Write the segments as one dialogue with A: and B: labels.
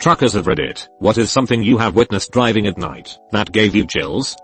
A: Truckers of Reddit, what is something you have witnessed driving at night that gave you chills?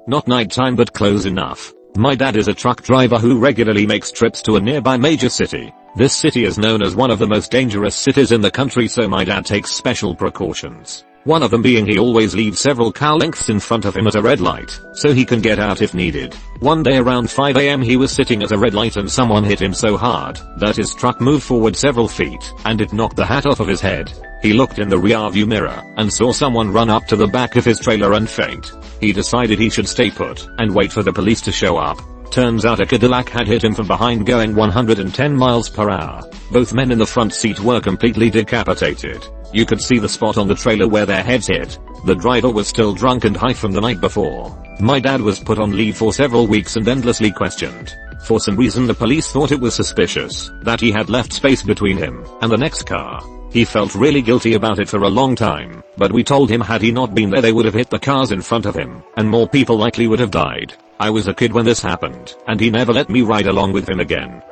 A: Not nighttime but close enough. My dad is a truck driver who regularly makes trips to a nearby major city. This city is known as one of the most dangerous cities in the country, so my dad takes special precautions. One of them being he always leaves several car lengths in front of him at a red light, so he can get out if needed. One day around 5 AM he was sitting at a red light and someone hit him so hard that his truck moved forward several feet and it knocked the hat off of his head. He looked in the rearview mirror and saw someone run up to the back of his trailer and faint. He decided he should stay put and wait for the police to show up. Turns out a Cadillac had hit him from behind going 110 miles per hour. Both men in the front seat were completely decapitated. You could see the spot on the trailer where their heads hit. The driver was still drunk and high from the night before. My dad was put on leave for several weeks and endlessly questioned. For some reason the police thought it was suspicious that he had left space between him and the next car. He felt really guilty about it for a long time, but we told him had he not been there they would have hit the cars in front of him, and more people likely would have died. I was a kid when this happened, and he never let me ride along with him again.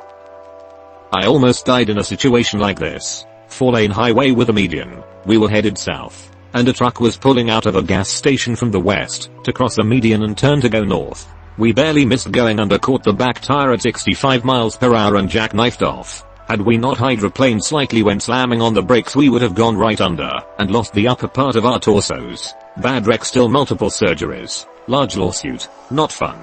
A: I almost died in a situation like this. 4-lane highway with a median. We were headed south, and a truck was pulling out of a gas station from the west to cross the median and turn to go north. We barely missed going under, caught the back tire at 65 miles per hour and jackknifed off. Had we not hydroplaned slightly when slamming on the brakes we would have gone right under and lost the upper part of our torsos. Bad wreck, still multiple surgeries. Large lawsuit. Not fun.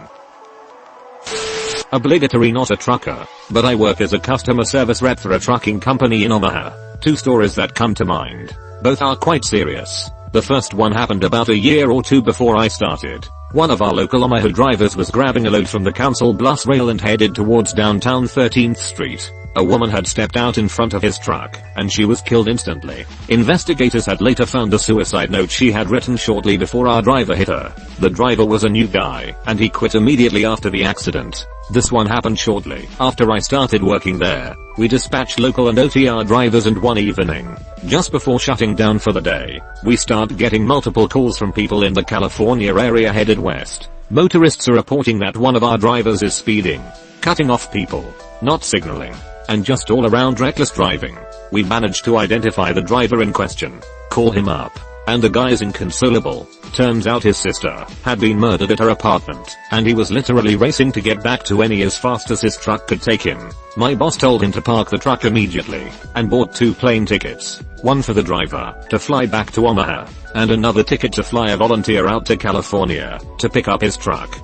A: Obligatory not a trucker, but I work as a customer service rep for a trucking company in Omaha. Two stories that come to mind. Both are quite serious. The first one happened about a year or two before I started. One of our local Omaha drivers was grabbing a load from the council bus rail and headed towards downtown 13th Street. A woman had stepped out in front of his truck, and she was killed instantly. Investigators had later found a suicide note she had written shortly before our driver hit her. The driver was a new guy, and he quit immediately after the accident. This one happened shortly after I started working there. We dispatched local and OTR drivers, and one evening, just before shutting down for the day, we start getting multiple calls from people in the California area headed west. Motorists are reporting that one of our drivers is speeding, cutting off people, not signaling, and just all around reckless driving. We managed to identify the driver in question, call him up, and the guy is inconsolable. Turns out his sister had been murdered at her apartment, and he was literally racing to get back to Annie as fast as his truck could take him. My boss told him to park the truck immediately, and bought 2 plane tickets, one for the driver to fly back to Omaha, and another ticket to fly a volunteer out to California to pick up his truck.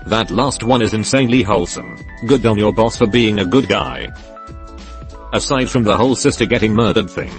A: That last one is insanely wholesome. Good on your boss for being a good guy. Aside from the whole sister getting murdered thing.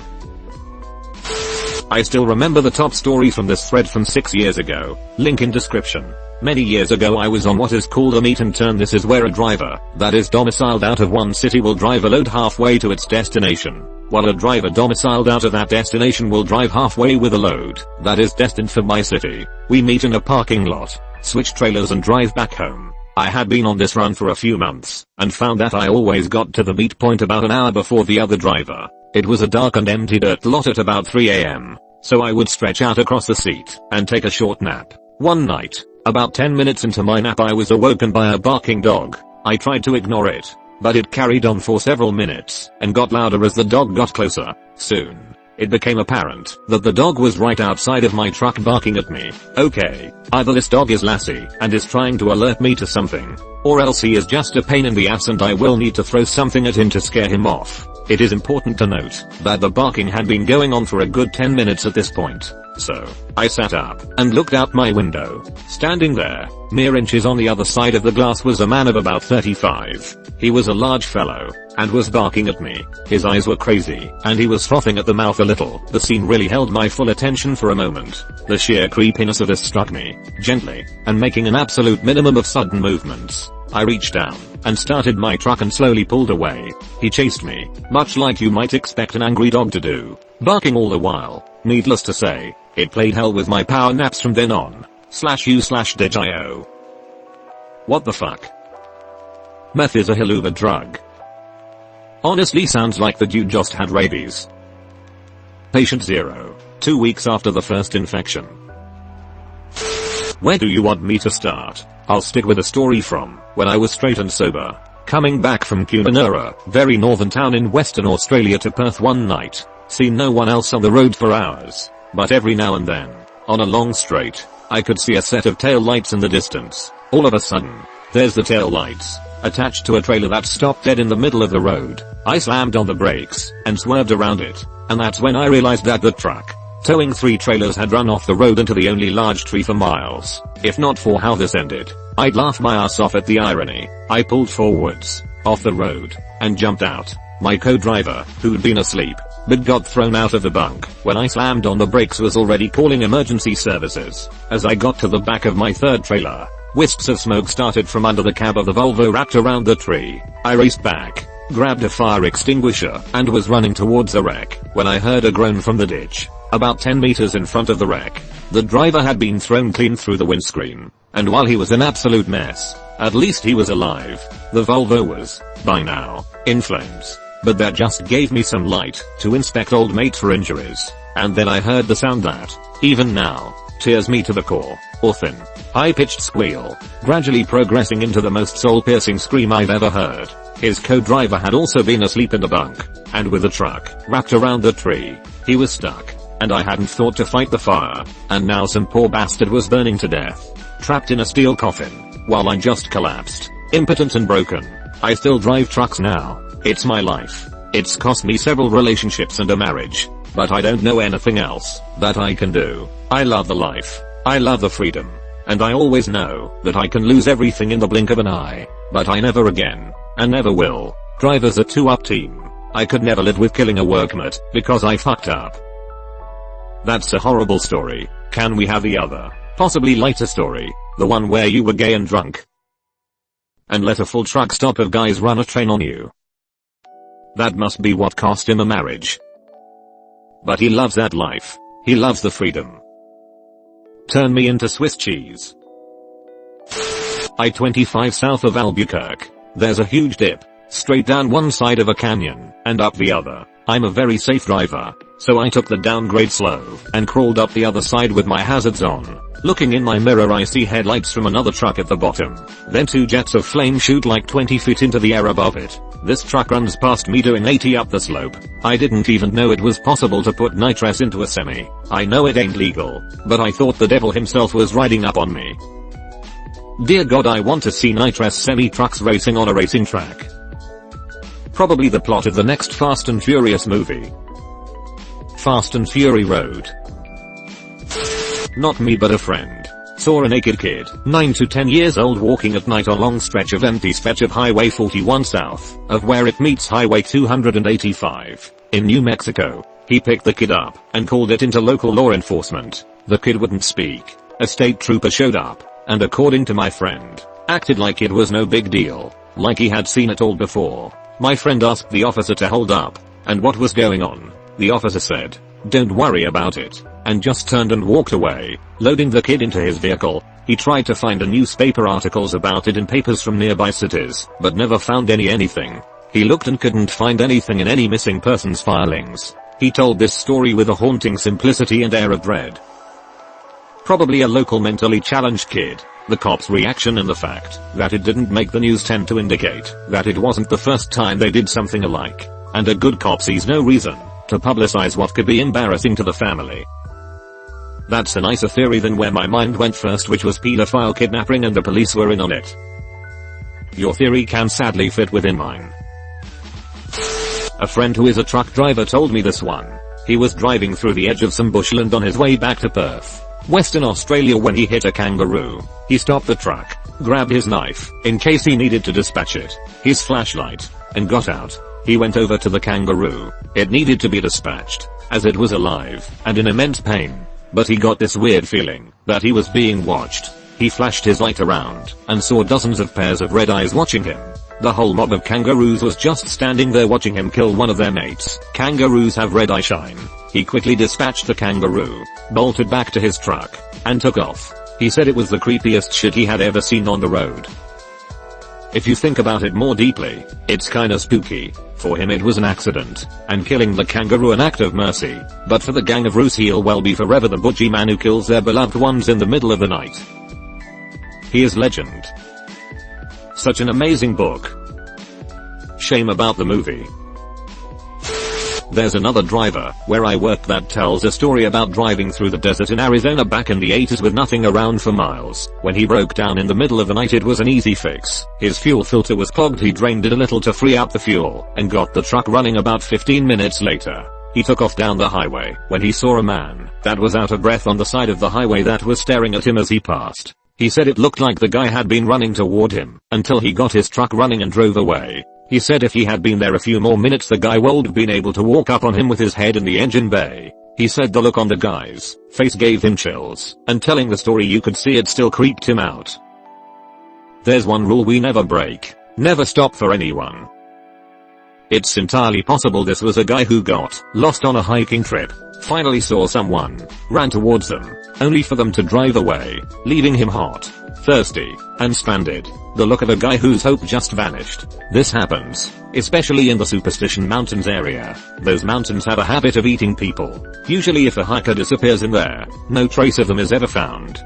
A: I still remember the top story from this thread from 6 years ago. Link in description. Many years ago I was on what is called a meet and turn. This is where a driver that is domiciled out of one city will drive a load halfway to its destination, while a driver domiciled out of that destination will drive halfway with a load that is destined for my city. We meet in a parking lot, switch trailers and drive back home. I had been on this run for a few months, and found that I always got to the meet point about an hour before the other driver. It was a dark and empty dirt lot at about 3 AM, so I would stretch out across the seat and take a short nap. One night, about 10 minutes into my nap, I was awoken by a barking dog. I tried to ignore it, but it carried on for several minutes and got louder as the dog got closer. Soon, it became apparent that the dog was right outside of my truck barking at me. Okay, either this dog is Lassie and is trying to alert me to something, or else he is just a pain in the ass and I will need to throw something at him to scare him off. It is important to note that the barking had been going on for a good 10 minutes at this point. So, I sat up and looked out my window. Standing there, mere inches on the other side of the glass, was a man of about 35. He was a large fellow, and was barking at me. His eyes were crazy, and he was frothing at the mouth a little. The scene really held my full attention for a moment. The sheer creepiness of this struck me, gently, and making an absolute minimum of sudden movements. I reached down and started my truck and slowly pulled away. He chased me, much like you might expect an angry dog to do, barking all the while. Needless to say, it played hell with my power naps from then on. /u/digio. What the fuck? Meth is a hell of a drug. Honestly sounds like the dude just had rabies. Patient 0. 2 weeks after the first infection. Where do you want me to start? I'll stick with a story from when I was straight and sober. Coming back from Coonawarra, very northern town in Western Australia, to Perth one night. seen no one else on the road for hours, but every now and then, on a long straight, I could see a set of tail lights in the distance. All of a sudden, there's the tail lights, attached to a trailer that stopped dead in the middle of the road. I slammed on the brakes, and swerved around it, and that's when I realized that the truck, towing 3 trailers, had run off the road into the only large tree for miles. If not for how this ended, I'd laugh my ass off at the irony. I pulled forwards, off the road, and jumped out. My co-driver, who'd been asleep, but got thrown out of the bunk when I slammed on the brakes, was already calling emergency services. As I got to the back of my 3rd trailer, wisps of smoke started from under the cab of the Volvo wrapped around the tree. I raced back, grabbed a fire extinguisher, and was running towards the wreck when I heard a groan from the ditch. About 10 meters in front of the wreck, the driver had been thrown clean through the windscreen, and while he was an absolute mess, at least he was alive. The Volvo was, by now, in flames. But that just gave me some light to inspect old mate for injuries. And then I heard the sound that, even now, tears me to the core. Or thin, high-pitched squeal, gradually progressing into the most soul-piercing scream I've ever heard. His co-driver had also been asleep in the bunk, and with the truck wrapped around the tree, he was stuck. And I hadn't thought to fight the fire, and now some poor bastard was burning to death, trapped in a steel coffin, while I just collapsed, impotent and broken. I still drive trucks now. It's my life. It's cost me several relationships and a marriage, but I don't know anything else that I can do. I love the life. I love the freedom. And I always know that I can lose everything in the blink of an eye, but I never again, and never will. Driver's a 2-up team. I could never live with killing a workmate, because I fucked up. That's a horrible story. Can we have the other, possibly lighter story? The one where you were gay and drunk, and let a full truck stop of guys run a train on you. That must be what cost him a marriage. But he loves that life. He loves the freedom. Turn me into Swiss cheese. I-25 south of Albuquerque. There's a huge dip, straight down one side of a canyon, and up the other. I'm a very safe driver, so I took the downgrade slow, and crawled up the other side with my hazards on. Looking in my mirror, I see headlights from another truck at the bottom. Then 2 jets of flame shoot like 20 feet into the air above it. This truck runs past me doing 80 up the slope. I didn't even know it was possible to put nitrous into a semi. I know it ain't legal, but I thought the devil himself was riding up on me. Dear God, I want to see nitrous semi trucks racing on a racing track. Probably the plot of the next Fast and Furious movie. Fast and Fury Road. Not me, but a friend saw a naked kid, 9 to 10 years old, walking at night on a long stretch of empty stretch of Highway 41 south of where it meets Highway 285 in New Mexico. He picked the kid up and called it into local law enforcement. The kid wouldn't speak. A state trooper showed up and, according to my friend, acted like it was no big deal, like he had seen it all before. My friend asked the officer to hold up and what was going on. The officer said, "Don't worry about it," and just turned and walked away. Loading the kid into his vehicle, he tried to find a newspaper articles about it in papers from nearby cities, but never found anything. He looked and couldn't find anything in any missing persons filings. He told this story with a haunting simplicity and air of dread. Probably a local mentally challenged kid. The cops' reaction and the fact that it didn't make the news tend to indicate that it wasn't the first time they did something alike, and a good cop sees no reason to publicize what could be embarrassing to the family. That's a nicer theory than where my mind went first, which was pedophile kidnapping and the police were in on it. Your theory can sadly fit within mine. A friend who is a truck driver told me this one. He was driving through the edge of some bushland on his way back to Perth, Western Australia, when he hit a kangaroo. He stopped the truck, grabbed his knife, in case he needed to dispatch it, his flashlight, and got out. He went over to the kangaroo. It needed to be dispatched, as it was alive and in immense pain. But he got this weird feeling that he was being watched. He flashed his light around and saw dozens of pairs of red eyes watching him. The whole mob of kangaroos was just standing there watching him kill one of their mates. Kangaroos have red eye shine. He quickly dispatched the kangaroo, bolted back to his truck, and took off. He said it was the creepiest shit he had ever seen on the road. If you think about it more deeply, it's kinda spooky. For him it was an accident, and killing the kangaroo an act of mercy, but for the gang of roos he'll well be forever the butchie man who kills their beloved ones in the middle of the night. He is legend. Such an amazing book. Shame about the movie. There's another driver where I worked that tells a story about driving through the desert in Arizona back in the 80s with nothing around for miles. When he broke down in the middle of the night, it was an easy fix. His fuel filter was clogged. He drained it a little to free up the fuel and got the truck running. About 15 minutes later, he took off down the highway when he saw a man that was out of breath on the side of the highway that was staring at him as he passed. He said it looked like the guy had been running toward him until he got his truck running and drove away. He said if he had been there a few more minutes, the guy would have been able to walk up on him with his head in the engine bay. He said the look on the guy's face gave him chills, and telling the story you could see it still creeped him out. There's one rule we never break: never stop for anyone. It's entirely possible this was a guy who got lost on a hiking trip, finally saw someone, ran towards them, only for them to drive away, leaving him hot, thirsty, and stranded. The look of a guy whose hope just vanished. This happens, especially in the Superstition Mountains area. Those mountains have a habit of eating people. Usually if a hiker disappears in there, no trace of them is ever found.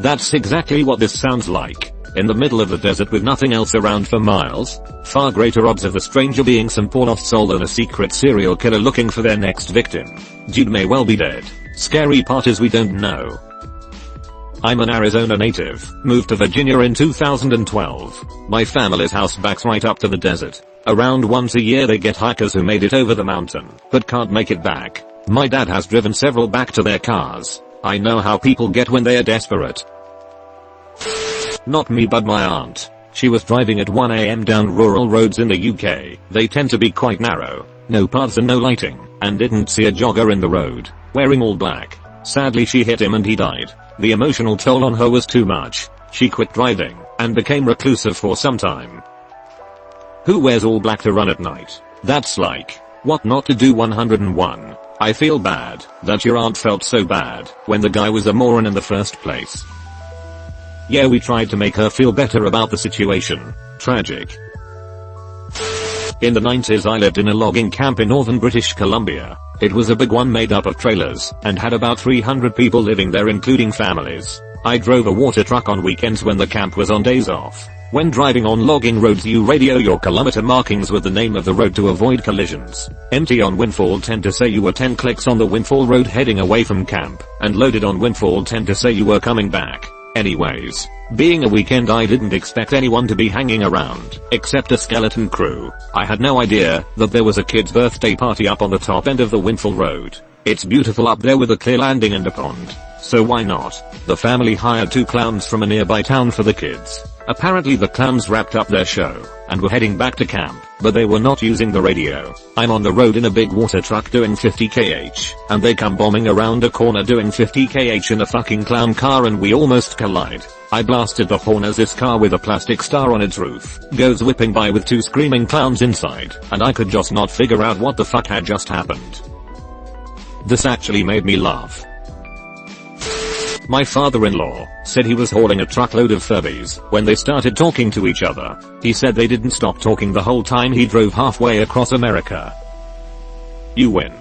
A: That's exactly what this sounds like. In the middle of the desert with nothing else around for miles, far greater odds of a stranger being some poor lost soul than a secret serial killer looking for their next victim. Dude may well be dead. Scary part is we don't know. I'm an Arizona native, moved to Virginia in 2012. My family's house backs right up to the desert. Around once a year they get hikers who made it over the mountain, but can't make it back. My dad has driven several back to their cars. I know how people get when they are desperate. Not me, but my aunt. She was driving at 1 AM down rural roads in the UK. They tend to be quite narrow, no paths and no lighting, and didn't see a jogger in the road, wearing all black. Sadly she hit him and he died. The emotional toll on her was too much. She quit driving and became reclusive for some time. Who wears all black to run at night? That's like what not to do 101. I feel bad that your aunt felt so bad when the guy was a moron in the first place. Yeah, we tried to make her feel better about the situation. Tragic. In the 90s I lived in a logging camp in northern British Columbia. It was a big one made up of trailers and had about 300 people living there including families. I drove a water truck on weekends when the camp was on days off. When driving on logging roads you radio your kilometer markings with the name of the road to avoid collisions. Empty on windfall tend to say you were 10 clicks on the windfall road heading away from camp, and loaded on windfall tend to say you were coming back. Anyways, being a weekend I didn't expect anyone to be hanging around, except a skeleton crew. I had no idea that there was a kid's birthday party up on the top end of the Windfall Road. It's beautiful up there with a clear landing and a pond, so why not? The family hired 2 clowns from a nearby town for the kids. Apparently the clowns wrapped up their show and were heading back to camp, but they were not using the radio. I'm on the road in a big water truck doing 50 kh, and they come bombing around a corner doing 50 kh in a fucking clown car and we almost collide. I blasted the horn as this car with a plastic star on its roof goes whipping by with 2 screaming clowns inside, and I could just not figure out what the fuck had just happened. This actually made me laugh. My father-in-law said he was hauling a truckload of Furbies when they started talking to each other. He said they didn't stop talking the whole time he drove halfway across America. You win.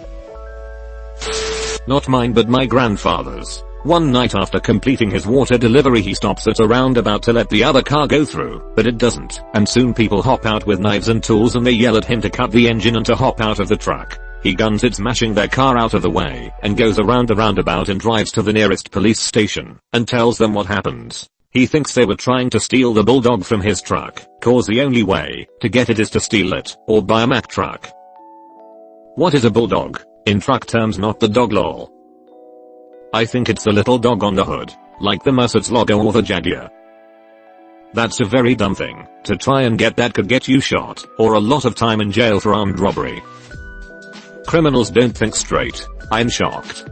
A: Not mine but my grandfather's. One night after completing his water delivery he stops at a roundabout to let the other car go through, but it doesn't, and soon people hop out with knives and tools and they yell at him to cut the engine and to hop out of the truck. He guns it, smashing their car out of the way, and goes around the roundabout and drives to the nearest police station and tells them what happens. He thinks they were trying to steal the bulldog from his truck, cause the only way to get it is to steal it or buy a Mack truck. What is a bulldog? In truck terms, not the dog lol. I think it's the little dog on the hood, like the Mercedes logo or the Jaguar. That's a very dumb thing to try and get that could get you shot or a lot of time in jail for armed robbery. Criminals don't think straight. I'm shocked.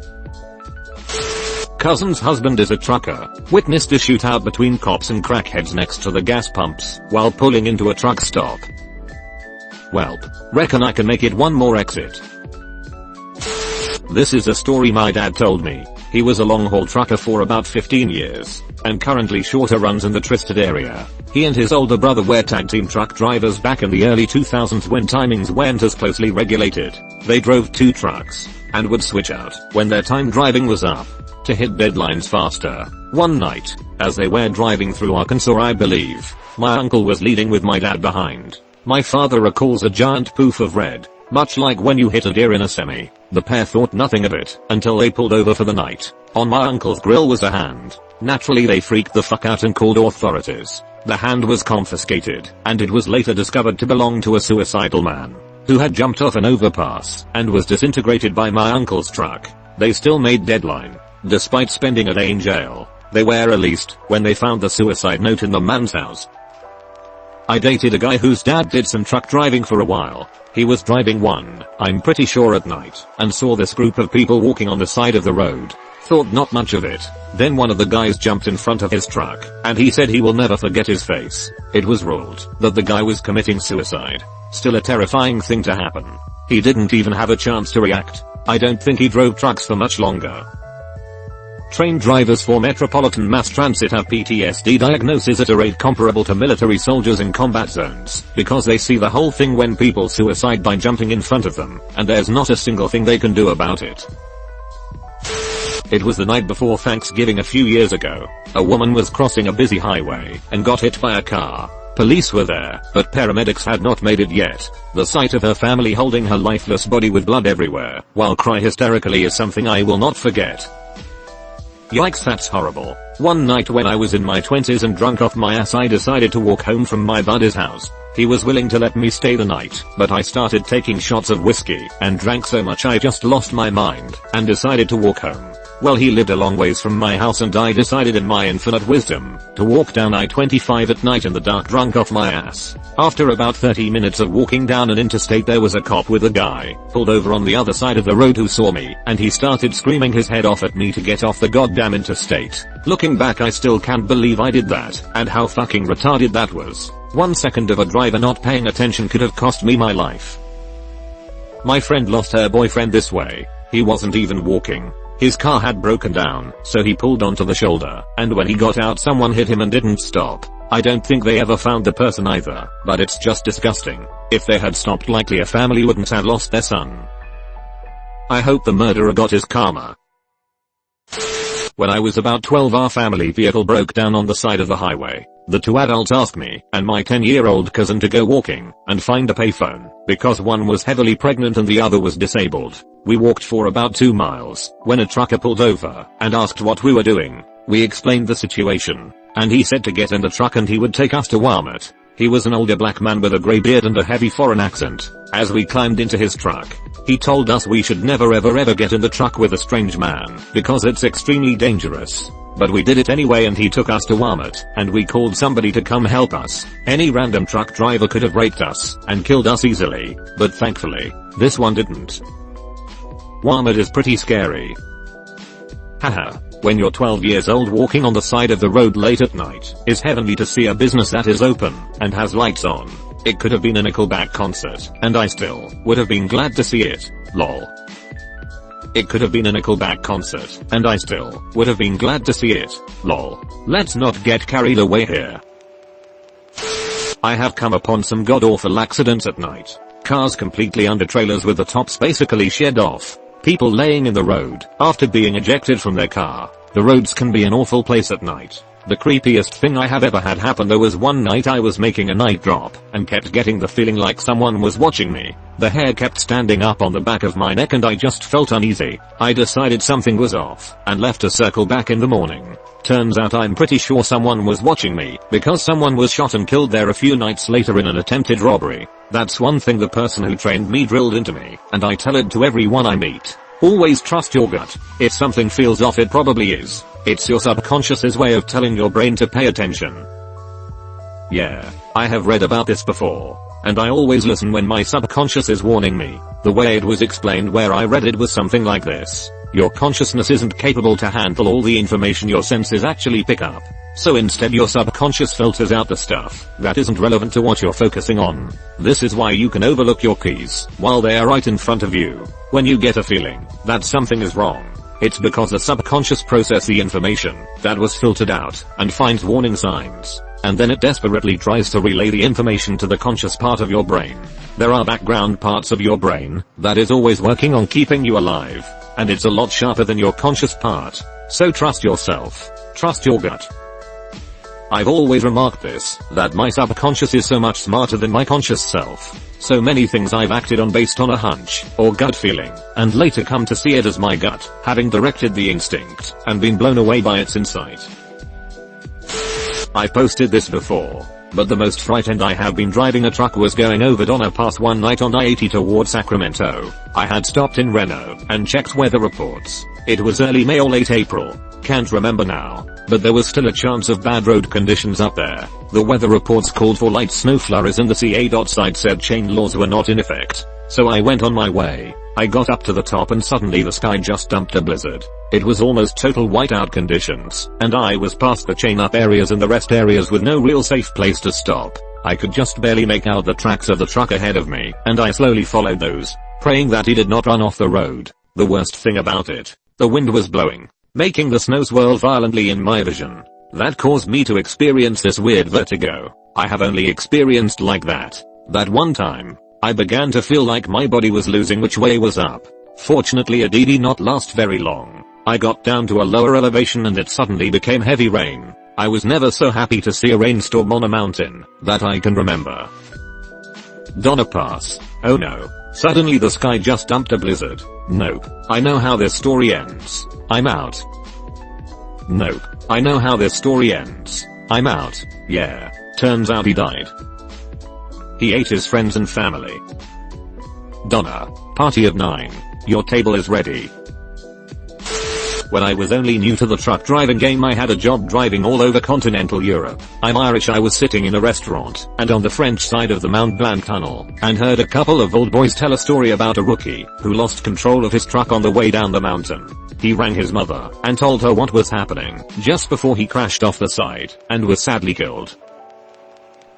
A: Cousin's husband is a trucker. Witnessed a shootout between cops and crackheads next to the gas pumps while pulling into a truck stop. Welp, reckon I can make it one more exit. This is a story my dad told me. He was a long-haul trucker for about 15 years, and currently shorter runs in the Tri-State area. He and his older brother were tag-team truck drivers back in the early 2000s when timings weren't as closely regulated. They drove 2 trucks, and would switch out when their time driving was up, to hit deadlines faster. One night, as they were driving through Arkansas I believe, my uncle was leading with my dad behind. My father recalls a giant poof of red Much like when you hit a deer in a semi, the pair thought nothing of it until they pulled over for the night. On my uncle's grill was a hand. Naturally they freaked the fuck out and called authorities. The hand was confiscated, and it was later discovered to belong to a suicidal man who had jumped off an overpass and was disintegrated by my uncle's truck. They still made deadline, despite spending a day in jail. They were released when they found the suicide note in the man's house. I dated a guy whose dad did some truck driving for a while. He was driving one, I'm pretty sure at night, and saw this group of people walking on the side of the road. Thought not much of it. Then one of the guys jumped in front of his truck, and he said he will never forget his face. It was ruled that the guy was committing suicide. Still a terrifying thing to happen. He didn't even have a chance to react. I don't think he drove trucks for much longer. Train drivers for Metropolitan Mass Transit have PTSD diagnosis at a rate comparable to military soldiers in combat zones, because they see the whole thing when people suicide by jumping in front of them, and there's not a single thing they can do about it. It was the night before Thanksgiving a few years ago. A woman was crossing a busy highway and got hit by a car. Police were there, but paramedics had not made it yet. The sight of her family holding her lifeless body with blood everywhere, while cry hysterically, is something I will not forget. Yikes, that's horrible. One night when I was in my 20s and drunk off my ass, I decided to walk home from my buddy's house. He was willing to let me stay the night, but I started taking shots of whiskey and drank so much I just lost my mind and decided to walk home. Well, he lived a long ways from my house and I decided in my infinite wisdom to walk down I-25 at night in the dark drunk off my ass. After about 30 minutes of walking down an interstate, there was a cop with a guy pulled over on the other side of the road who saw me, and he started screaming his head off at me to get off the goddamn interstate. Looking back, I still can't believe I did that, and how fucking retarded that was. 1 second of a driver not paying attention could have cost me my life. My friend lost her boyfriend this way. He wasn't even walking. His car had broken down, so he pulled onto the shoulder, and when he got out someone hit him and didn't stop. I don't think they ever found the person either, but it's just disgusting. If they had stopped, likely a family wouldn't have lost their son. I hope the murderer got his karma. When I was about 12, our family vehicle broke down on the side of the highway. The two adults asked me and my 10-year-old cousin to go walking and find a payphone, because one was heavily pregnant and the other was disabled. We walked for about 2 miles when a trucker pulled over and asked what we were doing. We explained the situation, and he said to get in the truck and he would take us to Walmart. He was an older black man with a grey beard and a heavy foreign accent. As we climbed into his truck, he told us we should never ever get in the truck with a strange man, because it's extremely dangerous. But we did it anyway and he took us to Walmart, and we called somebody to come help us. Any random truck driver could have raped us and killed us easily, but thankfully, this one didn't. Walmart is pretty scary. Haha. When you're 12 years old walking on the side of the road late at night, it's heavenly to see a business that is open and has lights on. It could have been a Nickelback concert, and I still would have been glad to see it. Lol. It could have been a Nickelback concert, and I still would have been glad to see it. Lol. Let's not get carried away here. I have come upon some god-awful accidents at night. Cars completely under trailers with the tops basically shed off. People laying in the road after being ejected from their car. The roads can be an awful place at night. The creepiest thing I have ever had happen though was one night I was making a night drop and kept getting the feeling like someone was watching me. The hair kept standing up on the back of my neck and I just felt uneasy. I decided something was off and left to circle back in the morning. Turns out I'm pretty sure someone was watching me, because someone was shot and killed there a few nights later in an attempted robbery. That's one thing the person who trained me drilled into me, and I tell it to everyone I meet. Always trust your gut. If something feels off, it probably is. It's your subconscious's way of telling your brain to pay attention. Yeah, I have read about this before, and I always listen when my subconscious is warning me. The way it was explained where I read it was something like this. Your consciousness isn't capable to handle all the information your senses actually pick up. So instead your subconscious filters out the stuff that isn't relevant to what you're focusing on. This is why you can overlook your keys while they are right in front of you. When you get a feeling that something is wrong, it's because the subconscious processes the information that was filtered out and finds warning signs, and then it desperately tries to relay the information to the conscious part of your brain. There are background parts of your brain that is always working on keeping you alive, and it's a lot sharper than your conscious part. So trust yourself. Trust your gut. I've always remarked this, that my subconscious is so much smarter than my conscious self. So many things I've acted on based on a hunch or gut feeling, and later come to see it as my gut, having directed the instinct and been blown away by its insight. I posted this before, but the most frightened I have been driving a truck was going over Donner Pass one night on I-80 towards Sacramento. I had stopped in Reno and checked weather reports. It was early May or late April. Can't remember now, but there was still a chance of bad road conditions up there. The weather reports called for light snow flurries and the CA. Site said chain laws were not in effect. So I went on my way. I got up to the top and suddenly the sky just dumped a blizzard. It was almost total whiteout conditions, and I was past the chain up areas and the rest areas with no real safe place to stop. I could just barely make out the tracks of the truck ahead of me, and I slowly followed those, praying that he did not run off the road. The worst thing about it, the wind was blowing, making the snow swirl violently in my vision. That caused me to experience this weird vertigo. I have only experienced like that one time. I began to feel like my body was losing which way was up. Fortunately it did not last very long. I got down to a lower elevation and it suddenly became heavy rain. I was never so happy to see a rainstorm on a mountain that I can remember. Donner Pass. Oh no. Suddenly the sky just dumped a blizzard. Nope. I know how this story ends. I'm out. Nope. I know how this story ends. I'm out. Yeah. Turns out he died. He ate his friends and family. Donner. Party of 9. Your table is ready. When I was only new to the truck driving game, I had a job driving all over continental Europe. I'm Irish. I was sitting in a restaurant and on the French side of the Mont Blanc tunnel and heard a couple of old boys tell a story about a rookie who lost control of his truck on the way down the mountain. He rang his mother and told her what was happening just before he crashed off the side and was sadly killed.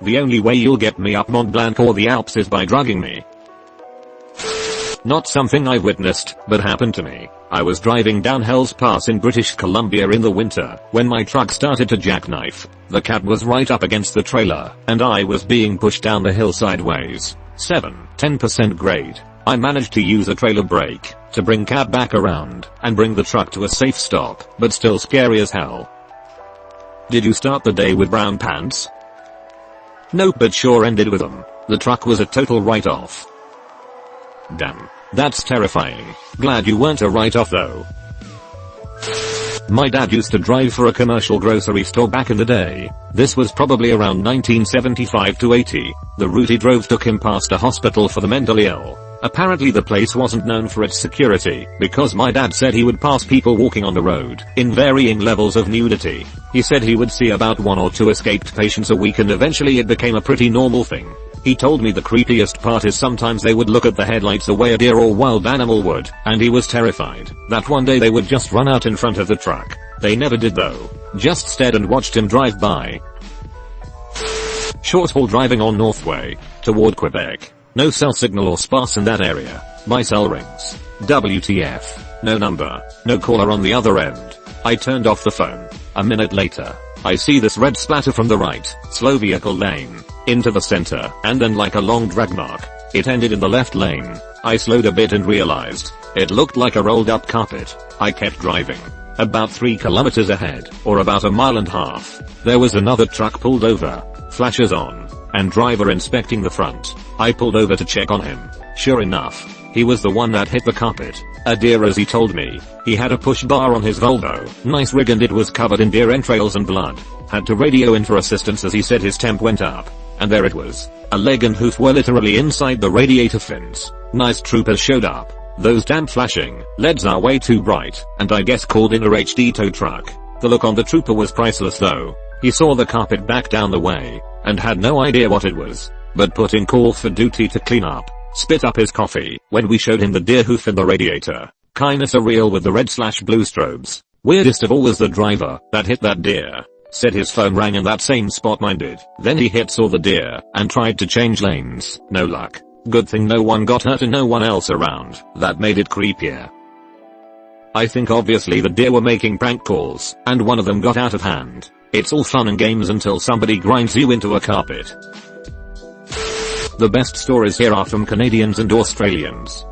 A: The only way you'll get me up Mont Blanc or the Alps is by drugging me. Not something I witnessed, but happened to me. I was driving down Hell's Pass in British Columbia in the winter when my truck started to jackknife. The cab was right up against the trailer and I was being pushed down the hill sideways. 10% grade. I managed to use a trailer brake to bring cab back around and bring the truck to a safe stop, but still scary as hell. Did you start the day with brown pants? Nope, but sure ended with them. The truck was a total write-off. Damn. That's terrifying. Glad you weren't a write-off though. My dad used to drive for a commercial grocery store back in the day. This was probably around 1975 to 80. The route he drove took him past a hospital for the mentally ill. Apparently the place wasn't known for its security because my dad said he would pass people walking on the road in varying levels of nudity. He said he would see about 1 or 2 escaped patients a week and eventually it became a pretty normal thing. He told me the creepiest part is sometimes they would look at the headlights the way a deer or wild animal would, and he was terrified that one day they would just run out in front of the truck. They never did though. Just stared and watched him drive by. Short haul driving on Northway toward Quebec. No cell signal or sparse in that area. My cell rings. WTF. No number. No caller on the other end. I turned off the phone. A minute later, I see this red splatter from the right, slow vehicle lane, into the center, and then like a long drag mark. It ended in the left lane. I slowed a bit and realized it looked like a rolled up carpet. I kept driving. About 3 kilometers ahead, or about a mile and a half, there was another truck pulled over, flashers on, and driver inspecting the front. I pulled over to check on him. Sure enough, he was the one that hit the carpet. A deer, as he told me. He had a push bar on his Volvo. Nice rig, and it was covered in deer entrails and blood. Had to radio in for assistance as he said his temp went up. And there it was. A leg and hoof were literally inside the radiator fins. Nice troopers showed up. Those damn flashing LEDs are way too bright, and I guess called in a HD tow truck. The look on the trooper was priceless though. He saw the carpet back down the way, and had no idea what it was, but put in call for duty to clean up. Spit up his coffee when we showed him the deer hoof in the radiator. Kinda surreal with the red/blue strobes. Weirdest of all was the driver that hit that deer. Said his phone rang in that same spot mine did. Then he saw the deer and tried to change lanes. No luck. Good thing no one got hurt and no one else around. That made it creepier. I think obviously the deer were making prank calls and one of them got out of hand. It's all fun and games until somebody grinds you into a carpet. The best stories here are from Canadians and Australians.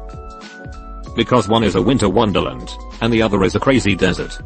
A: Because one is a winter wonderland, and the other is a crazy desert.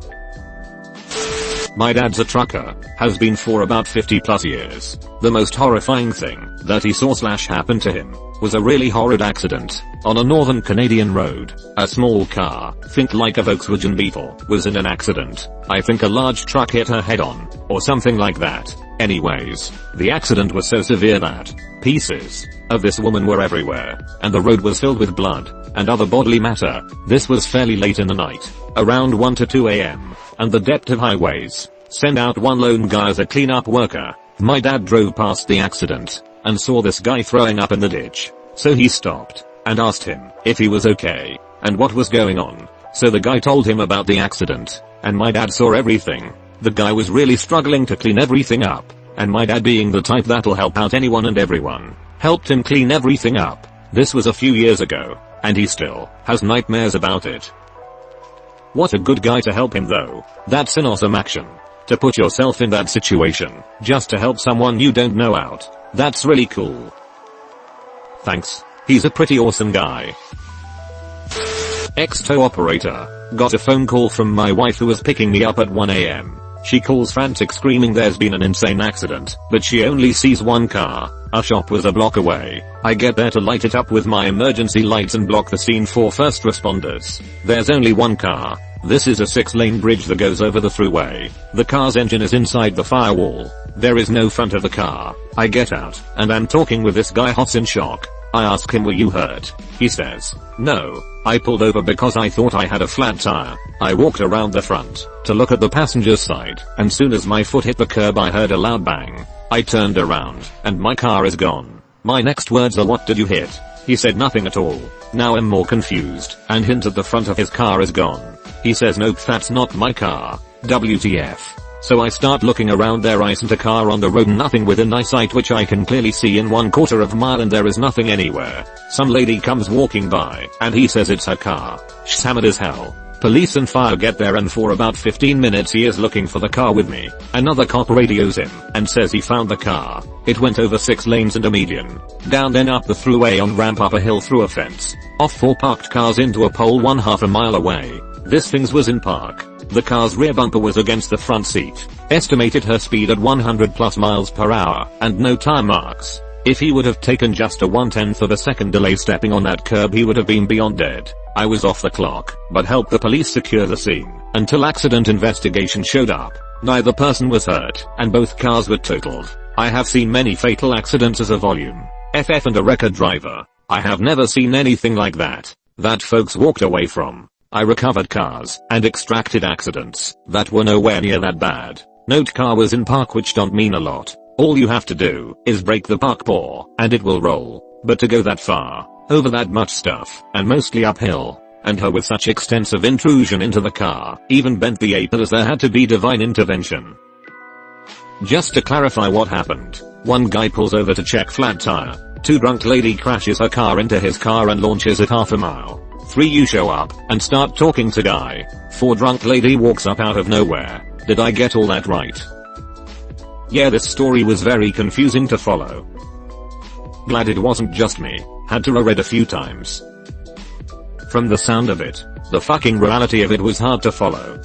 A: My dad's a trucker, has been for about 50 plus years. The most horrifying thing that he saw/happened to him was a really horrid accident. On a northern Canadian road, a small car, think like a Volkswagen Beetle, was in an accident. I think a large truck hit her head on, or something like that. Anyways, the accident was so severe that pieces of this woman were everywhere, and the road was filled with blood and other bodily matter. This was fairly late in the night, around 1 to 2 am, and the depth of highways send out one lone guy as a cleanup worker. My dad drove past the accident and saw this guy throwing up in the ditch, so he stopped and asked him if he was okay and what was going on. So the guy told him about the accident, and my dad saw everything. The guy was really struggling to clean everything up, and my dad, being the type that'll help out anyone and everyone, helped him clean everything up. This was a few years ago, and he still has nightmares about it. What a good guy to help him though. That's an awesome action. To put yourself in that situation, just to help someone you don't know out. That's really cool. Thanks. He's a pretty awesome guy. Ex-tow operator. Got a phone call from my wife who was picking me up at 1 am. She calls frantic screaming there's been an insane accident, but she only sees one car. Our shop was a block away. I get there to light it up with my emergency lights and block the scene for first responders. There's only one car. This is a 6-lane bridge that goes over the thruway. The car's engine is inside the firewall. There is no front of the car. I get out, and I'm talking with this guy hot in shock. I ask him, were you hurt? He says, no. I pulled over because I thought I had a flat tire. I walked around the front to look at the passenger side, and soon as my foot hit the curb I heard a loud bang. I turned around, and my car is gone. My next words are, what did you hit? He said, nothing at all. Now I'm more confused, and hint at the front of his car is gone. He says, nope, that's not my car. WTF. So I start looking around. There isn't a car on the road, nothing within eyesight, which I can clearly see in 1/4 of a mile, and there is nothing anywhere. Some lady comes walking by, and he says it's her car. She's hammered as hell. Police and fire get there, and for about 15 minutes he is looking for the car with me. Another cop radios him and says he found the car. It went over 6 lanes and a median. Down, then up the thruway, on ramp, up a hill, through a fence, off 4 parked cars, into a pole 1/2 a mile away. This thing was in park. The car's rear bumper was against the front seat. Estimated her speed at 100+ miles per hour, and no tire marks. If he would have taken just a 1/10 of a second delay stepping on that curb, he would have been beyond dead. I was off the clock, but helped the police secure the scene until accident investigation showed up. Neither person was hurt, and both cars were totaled. I have seen many fatal accidents as a volume FF and a record driver. I have never seen anything like that folks walked away from. I recovered cars and extracted accidents that were nowhere near that bad. Note, car was in park, which don't mean a lot. All you have to do is break the park paw and it will roll. But to go that far, over that much stuff, and mostly uphill, and her with such extensive intrusion into the car, even bent the ape, as there had to be divine intervention. Just to clarify what happened, one guy pulls over to check flat tire. 2 drunk lady crashes her car into his car and launches it 1/2 mile. 3 you show up and start talking to guy. 4 drunk lady walks up out of nowhere. Did I get all that right? Yeah, this story was very confusing to follow. Glad it wasn't just me. Had to reread a few times. From the sound of it, the fucking reality of it was hard to follow.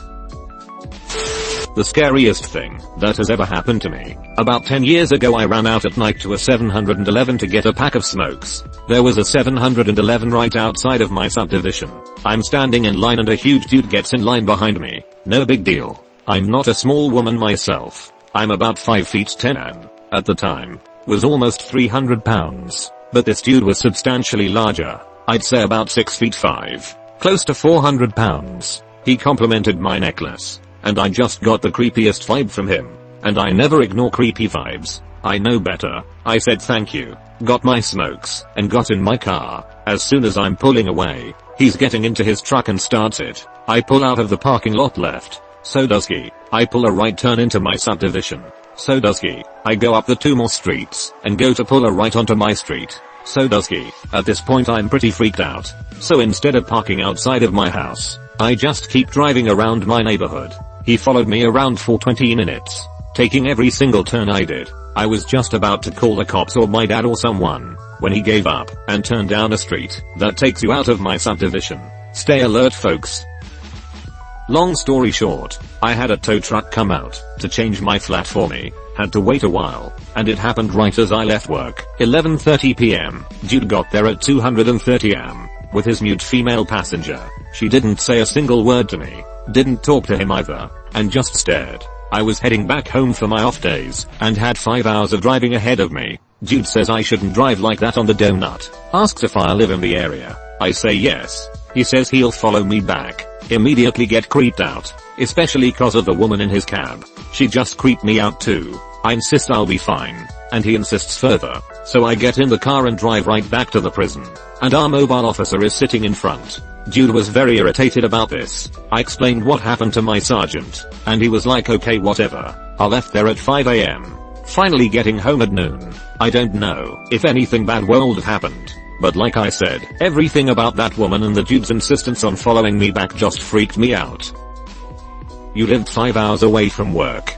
A: The scariest thing that has ever happened to me. About 10 years ago I ran out at night to a 7-Eleven to get a pack of smokes. There was a 7-Eleven right outside of my subdivision. I'm standing in line and a huge dude gets in line behind me. No big deal. I'm not a small woman myself. I'm about 5 feet 10 and, at the time, was almost 300 pounds. But this dude was substantially larger. I'd say about 6 feet 5. Close to 400 pounds. He complimented my necklace. And I just got the creepiest vibe from him. And I never ignore creepy vibes. I know better. I said thank you, got my smokes, and got in my car. As soon as I'm pulling away, he's getting into his truck and starts it. I pull out of the parking lot left. So does he. I pull a right turn into my subdivision. So does he. I go up the 2 more streets and go to pull a right onto my street. So does he. At this point I'm pretty freaked out. So instead of parking outside of my house, I just keep driving around my neighborhood. He followed me around for 20 minutes, taking every single turn I did. I was just about to call the cops or my dad or someone, when he gave up and turned down a street that takes you out of my subdivision. Stay alert, folks. Long story short, I had a tow truck come out to change my flat for me. Had to wait a while, and it happened right as I left work. 11:30 PM. Dude got there at 2:30 am. With his mute female passenger. She didn't say a single word to me. Didn't talk to him either. And just stared. I was heading back home for my off days, and had 5 hours of driving ahead of me. Dude says I shouldn't drive like that on the donut. Asks if I live in the area. I say yes. He says he'll follow me back. Immediately get creeped out. Especially cause of the woman in his cab. She just creeped me out too. I insist I'll be fine. And he insists further. So I get in the car and drive right back to the prison. And our mobile officer is sitting in front. Dude was very irritated about this. I explained what happened to my sergeant. And he was like okay whatever. I left there at 5 am. Finally getting home at noon. I don't know if anything bad would have happened. But like I said, everything about that woman and the dude's insistence on following me back just freaked me out. You lived 5 hours away from work.